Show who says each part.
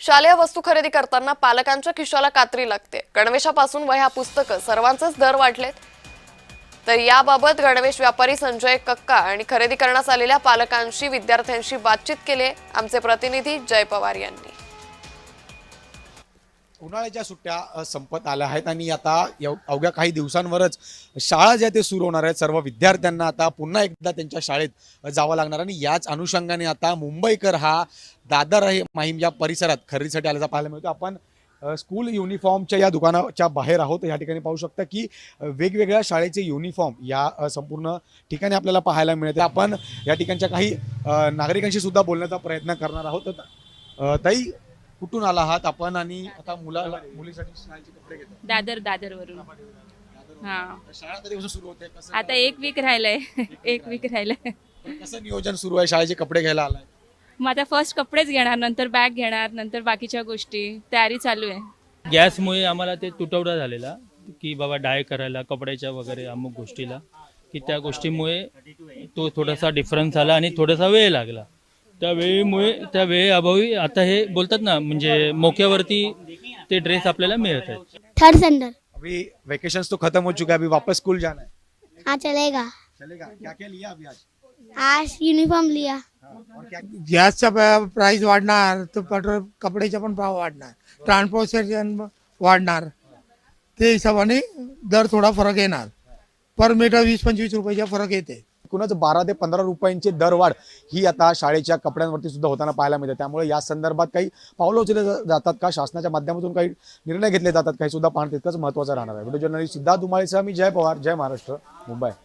Speaker 1: शालेय वस्तू खरेदी करताना पालकांच्या खिशाला कात्री लागते। गणवेशापासून वह्या पुस्तकं सर्वांचेच दर वाढलेत। तर याबाबत गणवेश व्यापारी संजय कक्का आणि खरेदी करण्यास आलेल्या पालकांशी विद्यार्थ्यांशी बातचीत केली। आमचे प्रतिनिधी जय पवार यांनी।
Speaker 2: उन्हाळ्याच्या सुट्ट्या संपत आल्या आहेत आणि आता अवघ्या काही दिवसांवरच शाळा ज्या ते सुरू होणार आहेत। सर्व विद्यार्थ्यांना आता पुन्हा एकदा त्यांच्या शाळेत जावं लागणार आणि याच अनुषंगाने आता मुंबईकर हा दादर माहीम या परिसरात खरेदीसाठी आल्याचा पाहायला मिळतो। आपण स्कूल युनिफॉर्मच्या या दुकानाच्या बाहेर आहोत। या ठिकाणी पाहू शकता की वेगवेगळ्या शाळेचे युनिफॉर्म या संपूर्ण ठिकाणी आपल्याला पाहायला मिळते। आपण या ठिकाणच्या काही नागरिकांशी सुद्धा बोलण्याचा प्रयत्न करणार आहोत। ताई, कुठून आला आहात आपण आणि आता मुलीसाठी शाळेचे कपडे घेतो?
Speaker 3: दादर वरून। हां,
Speaker 2: शाळा कधीपासून सुरू होते? कसं
Speaker 3: आता एक वीक राहिलंय। एक वीक राहिलंय।
Speaker 2: कसं नियोजन सुरू आहे? शाळेचे कपडे घ्यायला आलाय?
Speaker 3: मग आता फर्स्ट कपडेच घेणार, नंतर बॅग घेणार, नंतर बाकीच्या गोष्टी, तयारी चालू आहे।
Speaker 4: गॅसमुळे आम्हाला ते तुटवडा झालेला की बाबा डाय करायला कपड्याच्या वगैरे अमुक गोष्टीला, की त्या गोष्टीमुळे तो थोडासा डिफरन्स आला आणि थोडासा वेळ लागला। त्या वेळेअभावी आता हे बोलतात ना, म्हणजे मोक्यावरती ते ड्रेस आपल्याला मिळत आहेत।
Speaker 5: Third standard.
Speaker 2: अभी वेकेशंस तो खत्म हो चुका है, अभी वापस स्कूल जाना है।
Speaker 5: हाँ चलेगा।
Speaker 2: चलेगा? क्या क्या लिया अभी आज?
Speaker 5: आज यूनिफॉर्म लिया।
Speaker 2: और क्या?
Speaker 6: गॅसचा प्राइस वाढणार तर पेट्रोल कपड्याचा पण भाव वाढणार, ट्रान्सपोर्टेशन वाढणार, ते हिशोबाने दर थोडा फरक येणार। पर मीटर 20-25 रुपयाचा फरक येते।
Speaker 2: एकूणच 12 ते 15 रुपयांची दरवाढ ही आता शाळेच्या कपड्यांवरती सुद्धा होताना पाहायला मिळते। त्यामुळे या संदर्भात काही पावलं उचलले जातात का, शासनाच्या माध्यमातून काही निर्णय घेतले जातात काही सुद्धा पाहणं तितकंच महत्त्वाचं राहणार आहे। व्हिडिओ जर्नलिस्ट सिद्धार्थ उमाळेसह मी जय पवार, जय महाराष्ट्र, मुंबई।